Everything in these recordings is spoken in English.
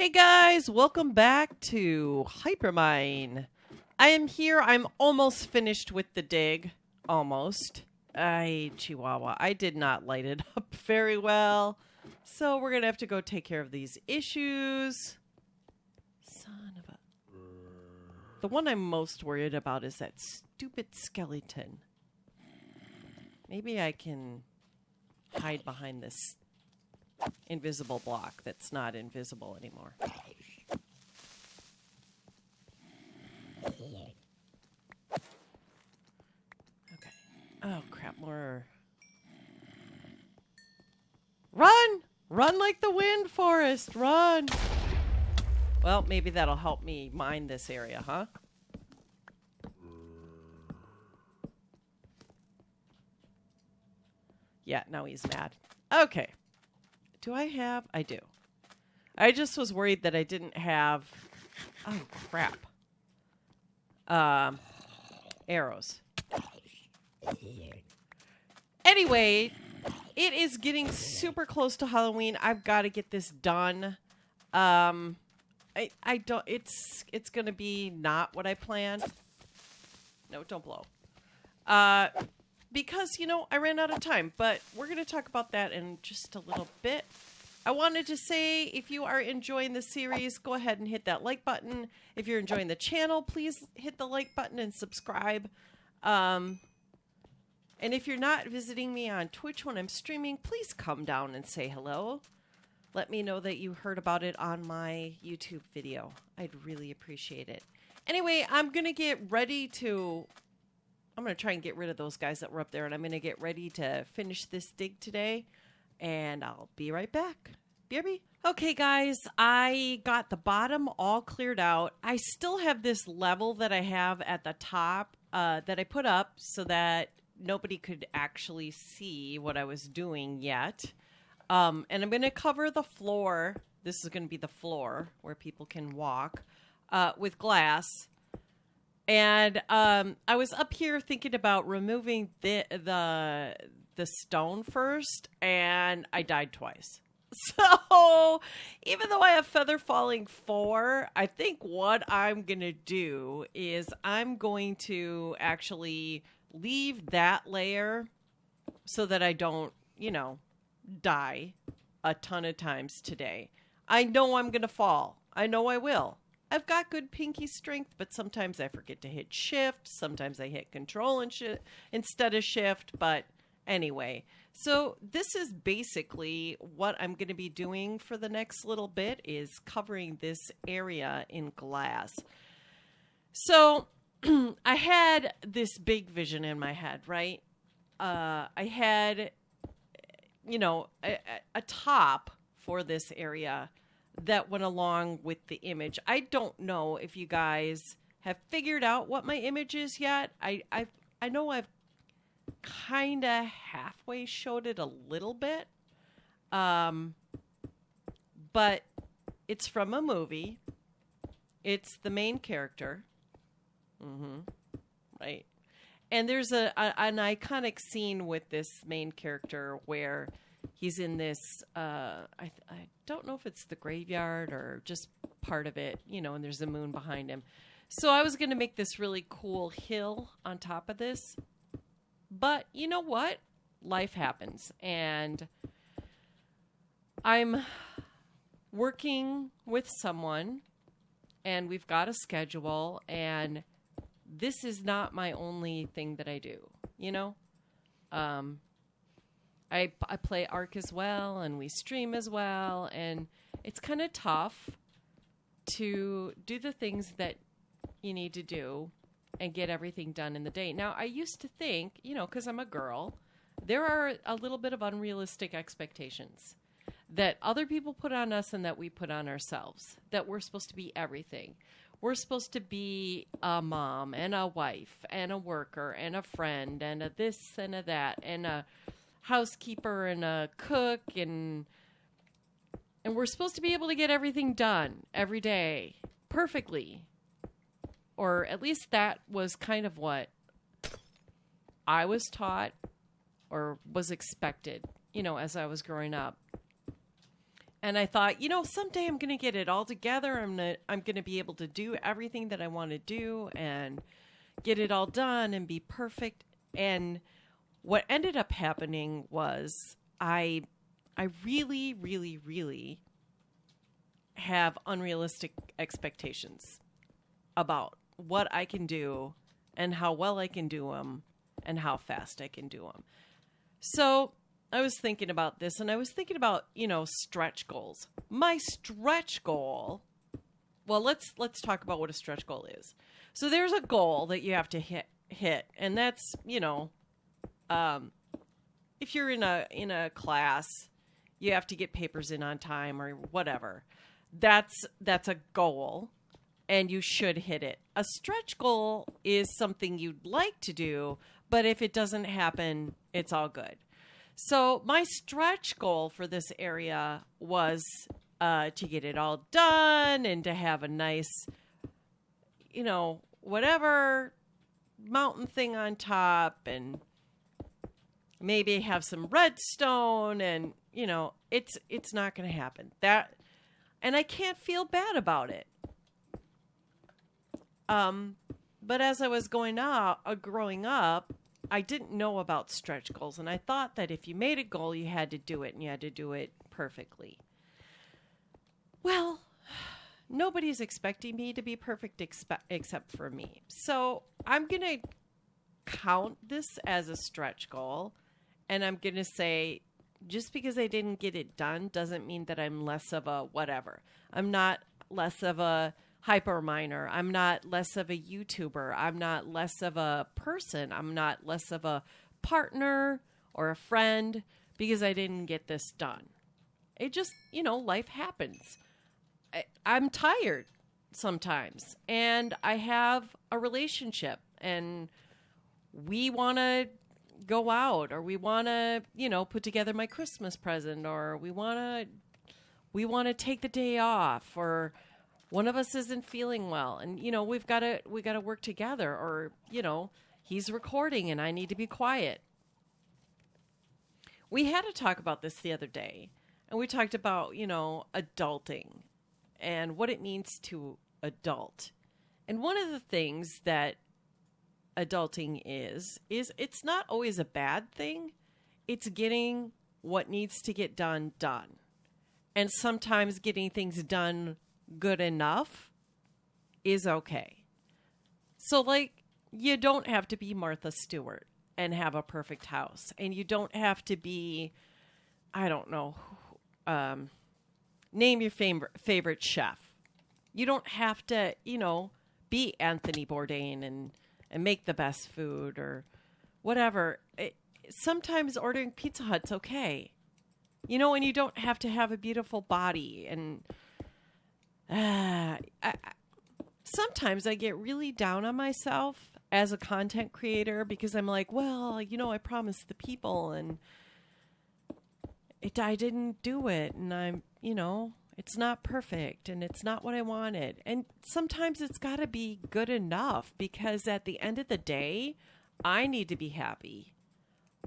Hey guys, welcome back to Hypermine. I am here. I'm almost finished with the dig. Almost. Chihuahua. I did not light it up very well. So we're going to have to go take care of these issues. Son of a... The one I'm most worried about is that stupid skeleton. Maybe I can hide behind this invisible block that's not invisible anymore. Okay. Oh, crap. More. Run! Run like the wind, Forest! Run! Well, maybe that'll help me mine this area, huh? Yeah, now he's mad. Okay. Do I have? I do. I just was worried that I didn't have... Oh, crap. Arrows. Anyway, it is getting super close to Halloween. I've got to get this done. I don't... It's going to be not what I planned. No, don't blow. Because, you know, I ran out of time, but we're going to talk about that in just a little bit. I wanted to say, if you are enjoying the series, go ahead and hit that like button. If you're enjoying the channel, please hit the like button and subscribe. And if you're not visiting me on Twitch when I'm streaming, please come down and say hello. Let me know that you heard about it on my YouTube video. I'd really appreciate it. Anyway, I'm going to get ready to... I'm going to try and get rid of those guys that were up there, and I'm going to get ready to finish this dig today, and I'll be right back. BRB. Okay, guys, I got the bottom all cleared out. I still have this level that I have at the top that I put up so that nobody could actually see what I was doing yet. And I'm going to cover the floor. This is going to be the floor where people can walk with glass. And I was up here thinking about removing the stone first, and I died twice. So even though I have Feather Falling 4, I think what I'm going to do is I'm going to actually leave that layer so that I don't, you know, die a ton of times today. I know I'm going to fall. I know I will. I've got good pinky strength, but sometimes I forget to hit shift. Sometimes I hit control and instead of shift. But anyway, so this is basically what I'm going to be doing for the next little bit is covering this area in glass. So I had this big vision in my head, right? I had, you know, a top for this area that went along with the image. I don't know if you guys have figured out what my image is yet. I know I've kind of halfway showed it a little bit. But it's from a movie. It's the main character. Right. And there's an iconic scene with this main character where he's in this, I don't know if it's the graveyard or just part of it, you know, and there's a moon behind him. So I was going to make this really cool hill on top of this. But you know what? Life happens. And I'm working with someone, and we've got a schedule, and this is not my only thing that I do, you know? I play Ark as well, and we stream as well, and it's kind of tough to do the things that you need to do and get everything done in the day. Now, I used to think, you know, because I'm a girl, there are a little bit of unrealistic expectations that other people put on us and that we put on ourselves, that we're supposed to be everything. We're supposed to be a mom and a wife and a worker and a friend and a this and a that and a housekeeper and a cook, and we're supposed to be able to get everything done every day perfectly, or at least that was kind of what I was taught or was expected, you know, as I was growing up. And I thought, someday I'm going to get it all together. I'm going to be able to do everything that I want to do and get it all done and be perfect. And what ended up happening was I really, really, really have unrealistic expectations about what I can do and how well I can do them and how fast I can do them. So I was thinking about this, and I was thinking about, stretch goals. My stretch goal, well, let's talk about what a stretch goal is. So there's a goal that you have to hit, and that's, if you're in a class, you have to get papers in on time or whatever. That's a goal, and you should hit it. A stretch goal is something you'd like to do, but if it doesn't happen, it's all good. So my stretch goal for this area was to get it all done and to have a nice, whatever mountain thing on top, and maybe have some redstone, and it's not going to happen. And I can't feel bad about it. But as I was growing up, I didn't know about stretch goals, and I thought that if you made a goal, you had to do it, and you had to do it perfectly. Well, nobody's expecting me to be perfect except for me. So I'm going to count this as a stretch goal, and I'm going to say, just because I didn't get it done doesn't mean that I'm less of a whatever. I'm not less of a hyperminer. I'm not less of a YouTuber. I'm not less of a person. I'm not less of a partner or a friend because I didn't get this done. It just, life happens. I'm tired sometimes, and I have a relationship, and we want to go out, or we want to, put together my Christmas present, or we want to take the day off, or one of us isn't feeling well, and we got to work together, or he's recording and I need to be quiet. We had to talk about this the other day, and we talked about adulting and what it means to adult. And one of the things that adulting is it's not always a bad thing. It's getting what needs to get done. And sometimes getting things done good enough is okay. So, you don't have to be Martha Stewart and have a perfect house. And you don't have to be, I don't know, name your favorite chef. You don't have to, be Anthony Bourdain and make the best food or whatever. Sometimes ordering Pizza Hut's okay. And you don't have to have a beautiful body. And sometimes I get really down on myself as a content creator because I'm like, well, I promised the people and I didn't do it. And I'm, it's not perfect and it's not what I wanted. And sometimes it's got to be good enough because at the end of the day, I need to be happy.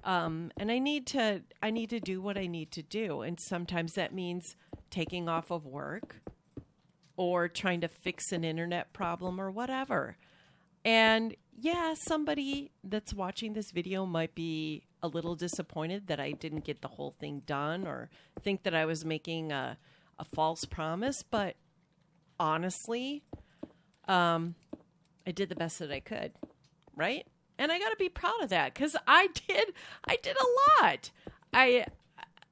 And I need to do what I need to do. And sometimes that means taking off of work or trying to fix an internet problem or whatever. And yeah, somebody that's watching this video might be a little disappointed that I didn't get the whole thing done or think that I was making a false promise. But honestly, I did the best that I could, right? And I got to be proud of that because I did a lot.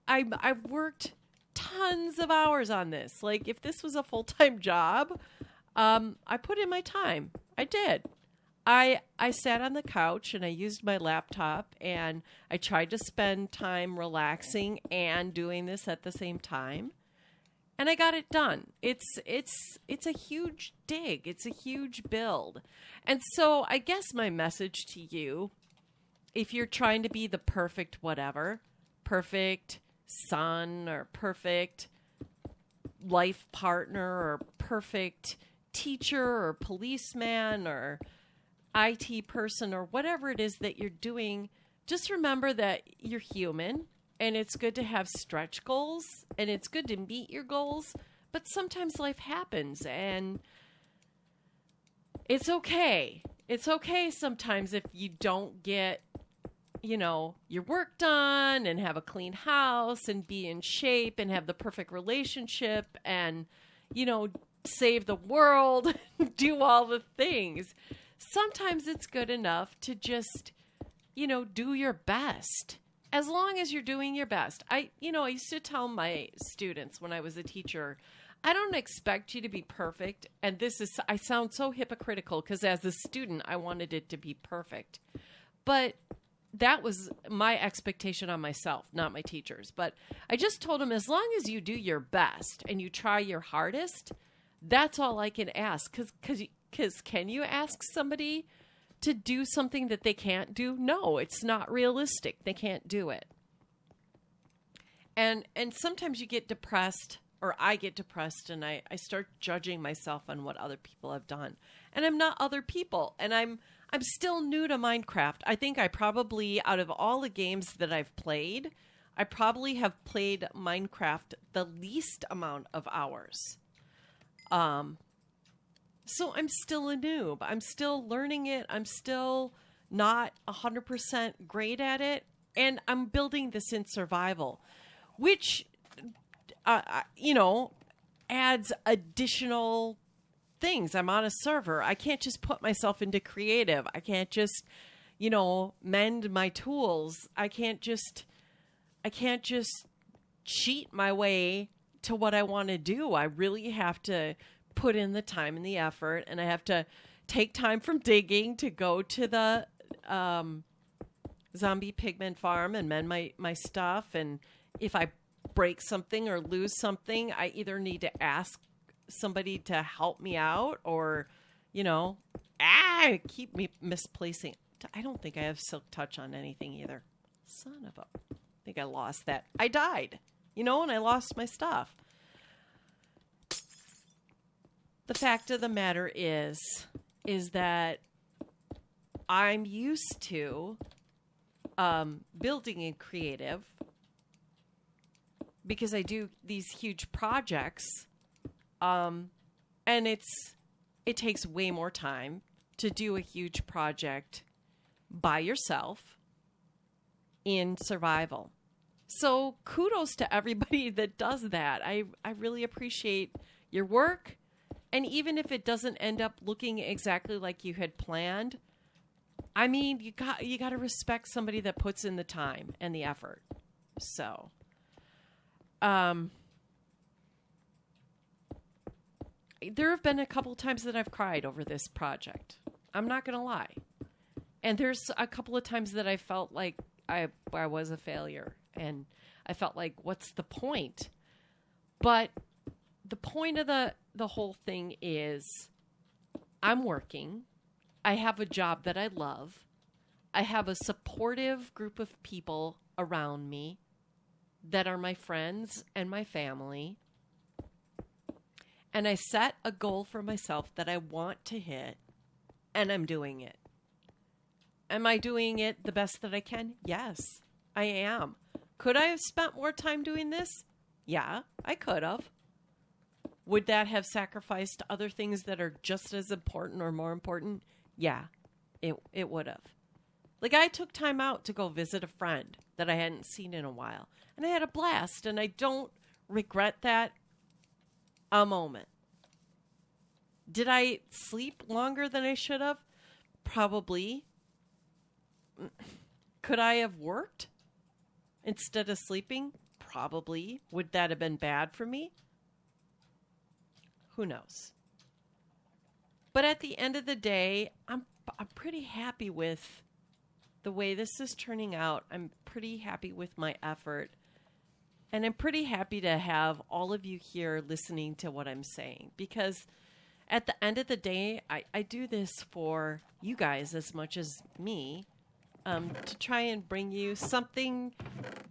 I've worked tons of hours on this. Like if this was a full-time job, I put in my time. I did. I sat on the couch and I used my laptop and I tried to spend time relaxing and doing this at the same time. And I got it done. It's a huge dig. It's a huge build. And so I guess my message to you, if you're trying to be the perfect whatever, perfect son or perfect life partner or perfect teacher or policeman or IT person or whatever it is that you're doing, just remember that you're human and it's good to have stretch goals, and it's good to meet your goals, but sometimes life happens, and it's okay. It's okay sometimes if you don't get, your work done and have a clean house and be in shape and have the perfect relationship and, save the world, do all the things. Sometimes it's good enough to just, do your best. As long as you're doing your best. I used to tell my students when I was a teacher, I don't expect you to be perfect. And I sound so hypocritical because as a student, I wanted it to be perfect. But that was my expectation on myself, not my teachers. But I just told them, as long as you do your best and you try your hardest, that's all I can ask. Because can you ask somebody to do something that they can't do? No, it's not realistic. They can't do it. And sometimes you get depressed, or I get depressed, and I start judging myself on what other people have done. And I'm not other people. And I'm still new to Minecraft. I think I probably, out of all the games that I've played, I probably have played Minecraft the least amount of hours. So I'm still a noob. I'm still learning it. I'm still not 100% great at it. And I'm building this in survival, which, adds additional things. I'm on a server. I can't just put myself into creative. I can't just, mend my tools. I can't just cheat my way to what I want to do. I really have to put in the time and the effort, and I have to take time from digging to go to the zombie pigment farm and mend my stuff. And if I break something or lose something, I either need to ask somebody to help me out or, keep me misplacing. I don't think I have silk touch on anything either. Son of a... I think I lost that. I died, and I lost my stuff. The fact of the matter is that I'm used to building in creative because I do these huge projects, and it takes way more time to do a huge project by yourself in survival. So kudos to everybody that does that. I really appreciate your work. And even if it doesn't end up looking exactly like you had planned, I mean, you got to respect somebody that puts in the time and the effort. So, there have been a couple times that I've cried over this project. I'm not going to lie. And there's a couple of times that I felt like I was a failure. And I felt like, what's the point? But the point of the whole thing is I'm working. I have a job that I love. I have a supportive group of people around me that are my friends and my family. And I set a goal for myself that I want to hit, and I'm doing it. Am I doing it the best that I can? Yes, I am. Could I have spent more time doing this? Yeah, I could have. Would that have sacrificed other things that are just as important or more important? Yeah, it would have. Like, I took time out to go visit a friend that I hadn't seen in a while. And I had a blast, and I don't regret that a moment. Did I sleep longer than I should have? Probably. Could I have worked instead of sleeping? Probably. Would that have been bad for me? Who knows? But at the end of the day, I'm pretty happy with the way this is turning out. I'm pretty happy with my effort. And I'm pretty happy to have all of you here listening to what I'm saying. Because at the end of the day, I do this for you guys as much as me, to try and bring you something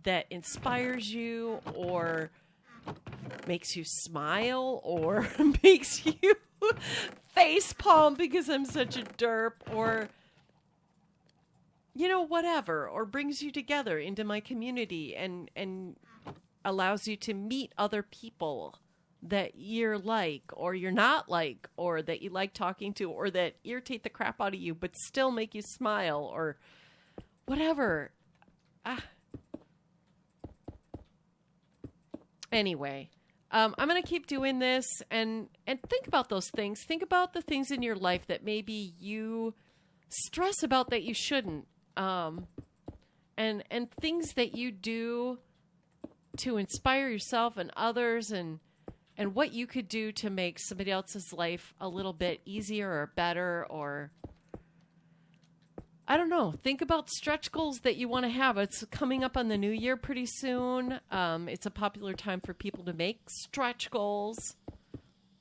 that inspires you or makes you smile or makes you you, face palm because I'm such a derp, or whatever, or brings you together into my community and allows you to meet other people that you're like, or you're not like, or that you like talking to, or that irritate the crap out of you, but still make you smile, or whatever. Anyway, I'm going to keep doing this and think about those things. Think about the things in your life that maybe you stress about that you shouldn't. And things that you do to inspire yourself and others, and what you could do to make somebody else's life a little bit easier or better, or I don't know. Think about stretch goals that you want to have. It's coming up on the new year pretty soon. It's a popular time for people to make stretch goals.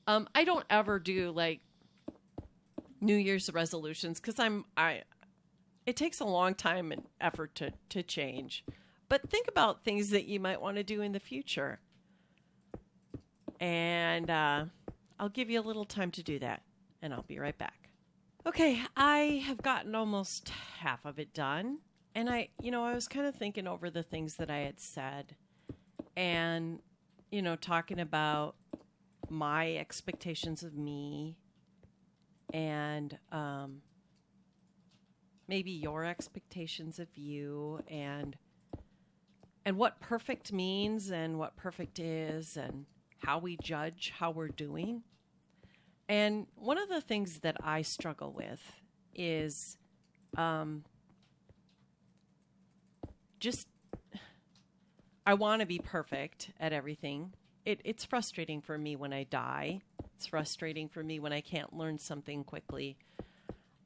I don't ever do like New Year's resolutions because it takes a long time and effort to change. But think about things that you might want to do in the future. And I'll give you a little time to do that, and I'll be right back. Okay, I have gotten almost half of it done, and I was kind of thinking over the things that I had said, and, talking about my expectations of me, and maybe your expectations of you, and what perfect means, and what perfect is, and how we judge how we're doing. And one of the things that I struggle with is just I want to be perfect at everything. It's frustrating for me when I die. It's frustrating for me when I can't learn something quickly.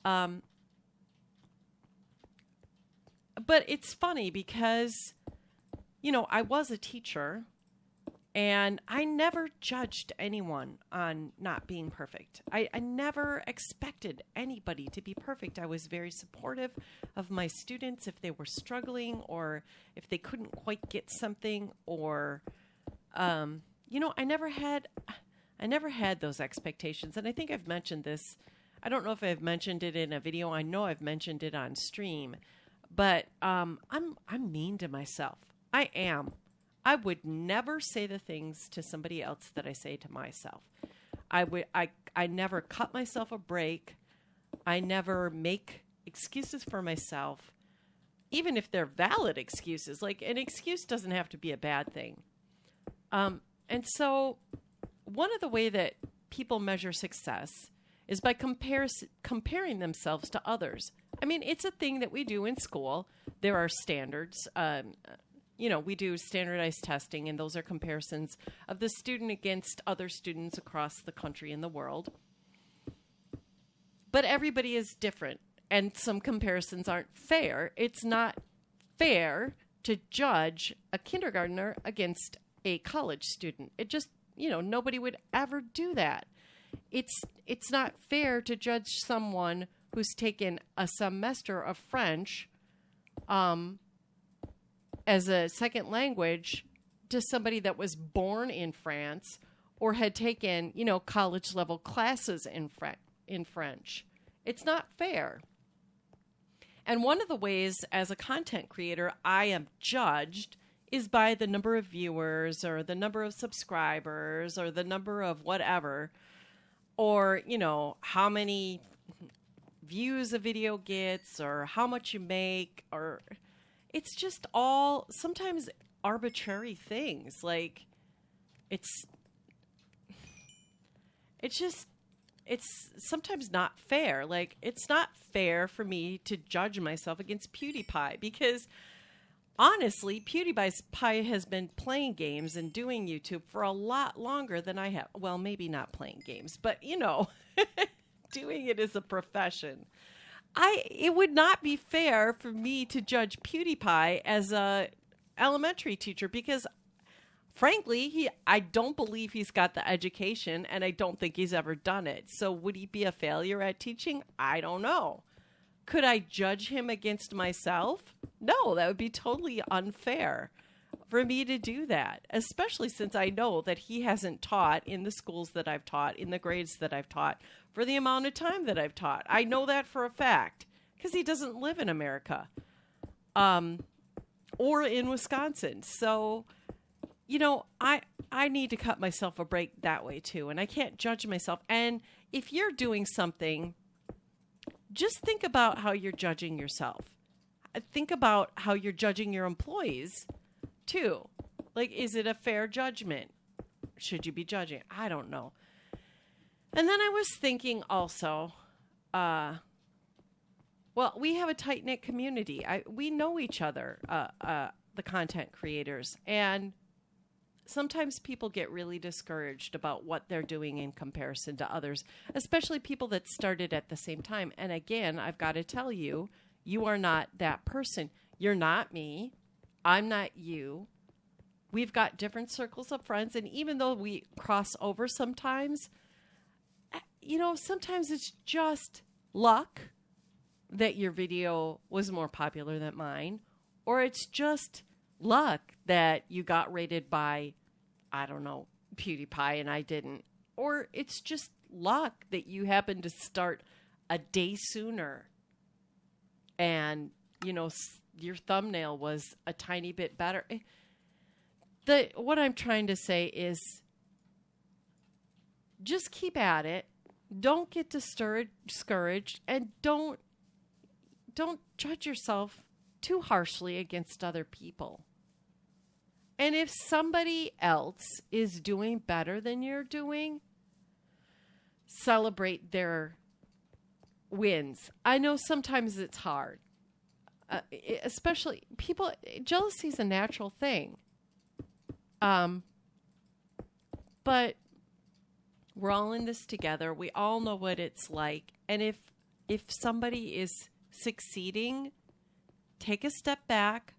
But it's funny because, I was a teacher. And I never judged anyone on not being perfect. I never expected anybody to be perfect. I was very supportive of my students if they were struggling or if they couldn't quite get something, or, I never had those expectations. And I think I've mentioned this. I don't know if I've mentioned it in a video. I know I've mentioned it on stream, but I'm mean to myself. I am. I would never say the things to somebody else that I say to myself. I never cut myself a break. I never make excuses for myself, even if they're valid excuses. Like, an excuse doesn't have to be a bad thing. And so one of the way that people measure success is by comparing themselves to others. I mean, it's a thing that we do in school. There are standards. We do standardized testing, and those are comparisons of the student against other students across the country and the world. But everybody is different, and some comparisons aren't fair. It's not fair to judge a kindergartner against a college student. It just, nobody would ever do that. It's not fair to judge someone who's taken a semester of French, as a second language to somebody that was born in France or had taken, college level classes in French. It's not fair. And one of the ways as a content creator I am judged is by the number of viewers or the number of subscribers or the number of whatever, or, how many views a video gets or how much you make, or it's just all sometimes arbitrary things. Like, it's sometimes not fair. Like, it's not fair for me to judge myself against PewDiePie because honestly, PewDiePie has been playing games and doing YouTube for a lot longer than I have. Well, maybe not playing games, but doing it as a profession. It would not be fair for me to judge PewDiePie as a elementary teacher because, frankly, I don't believe he's got the education, and I don't think he's ever done it. So would he be a failure at teaching? I don't know. Could I judge him against myself? No, that would be totally unfair for me to do that, especially since I know that he hasn't taught in the schools that I've taught, in the grades that I've taught, for the amount of time that I've taught. I know that for a fact because he doesn't live in America. or in Wisconsin. So, you know, I need to cut myself a break that way too. And I can't judge myself. And if you're doing something, just think about how you're judging yourself. Think about how you're judging your employees too. Like, is it a fair judgment? Should you be judging? I don't know. And then I was thinking also, well, we have a tight-knit community. We know each other, the content creators. And sometimes people get really discouraged about what they're doing in comparison to others, especially people that started at the same time. And again, I've got to tell you, you are not that person. You're not me. I'm not you. We've got different circles of friends. And even though we cross over sometimes, you know, sometimes it's just luck that your video was more popular than mine. Or it's just luck that you got rated by, I don't know, PewDiePie and I didn't. Or it's just luck that you happened to start a day sooner. And, you know, your thumbnail was a tiny bit better. What I'm trying to say is just keep at it. Don't get discouraged, and don't judge yourself too harshly against other people. And if somebody else is doing better than you're doing, celebrate their wins. I know sometimes it's hard, especially people. Jealousy is a natural thing. But we're all in this together. We all know what it's like. And if somebody is succeeding, take a step back,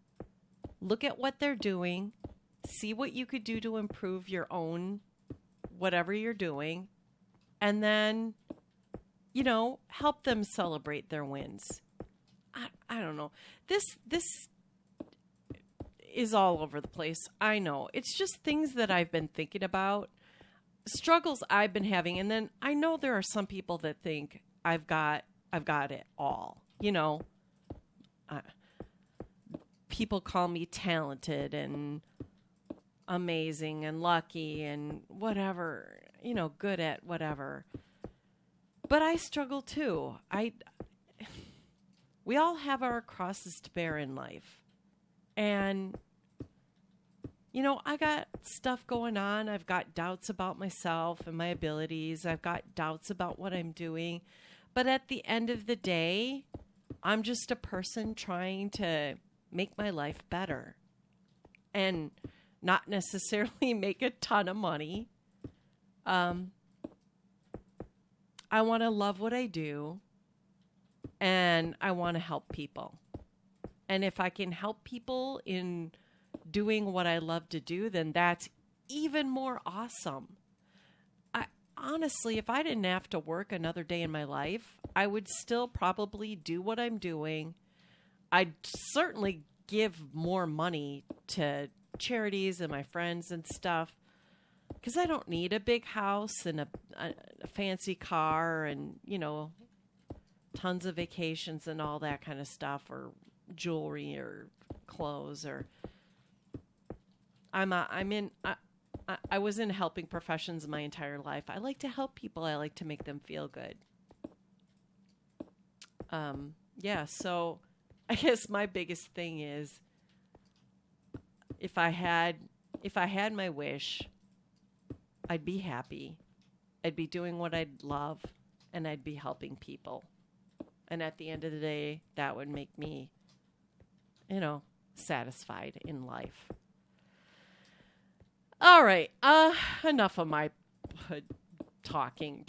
look at what they're doing, see what you could do to improve your own, whatever you're doing, and then, you know, help them celebrate their wins. I don't know. This is all over the place. I know. It's just things that I've been thinking about, struggles I've been having, and then I know there are some people that think I've got it all. You know, people call me talented and amazing and lucky and whatever, you know, good at whatever. But I struggle too. We all have our crosses to bear in life. And, you know, I got stuff going on. I've got doubts about myself and my abilities. I've got doubts about what I'm doing. But at the end of the day, I'm just a person trying to make my life better and not necessarily make a ton of money. I want to love what I do, and I want to help people. And if I can help people in doing what I love to do, then that's even more awesome. Honestly, if I didn't have to work another day in my life, I would still probably do what I'm doing. I'd certainly give more money to charities and my friends and stuff, because I don't need a big house and a fancy car and, you know, tons of vacations and all that kind of stuff, or jewelry or clothes. Or I was in helping professions my entire life. I like to help people. I like to make them feel good. Yeah, so I guess my biggest thing is if I had my wish, I'd be happy. I'd be doing what I'd love, and I'd be helping people. And at the end of the day, that would make me, you know, satisfied in life. All right, enough of my talking.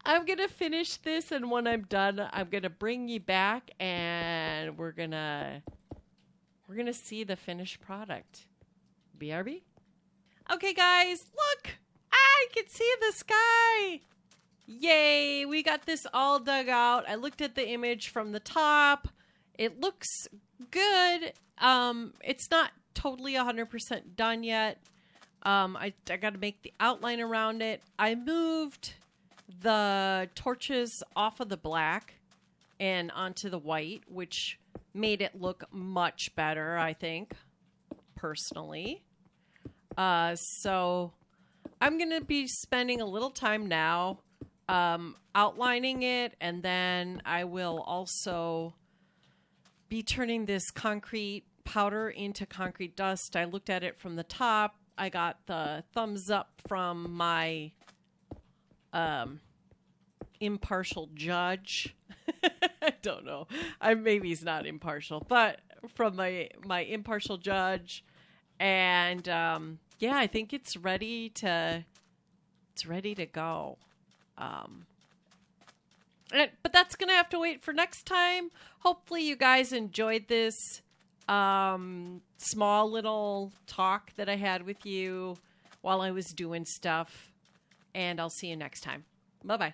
I'm going to finish this, and when I'm done, I'm going to bring you back, and we're going to see the finished product. BRB? Okay, guys, look! I can see the sky! Yay, we got this all dug out. I looked at the image from the top. It looks good. It's not totally 100% done yet. I got to make the outline around it. I moved the torches off of the black and onto the white, which made it look much better, I think, personally. So I'm going to be spending a little time now outlining it, and then I will also be turning this concrete powder into concrete dust. I looked at it from the top. I got the thumbs up from my impartial judge. I don't know. Maybe he's not impartial, but from my impartial judge. And yeah, I think it's ready to go. But that's gonna have to wait for next time. Hopefully you guys enjoyed this small little talk that I had with you while I was doing stuff, and I'll see you next time. Bye bye.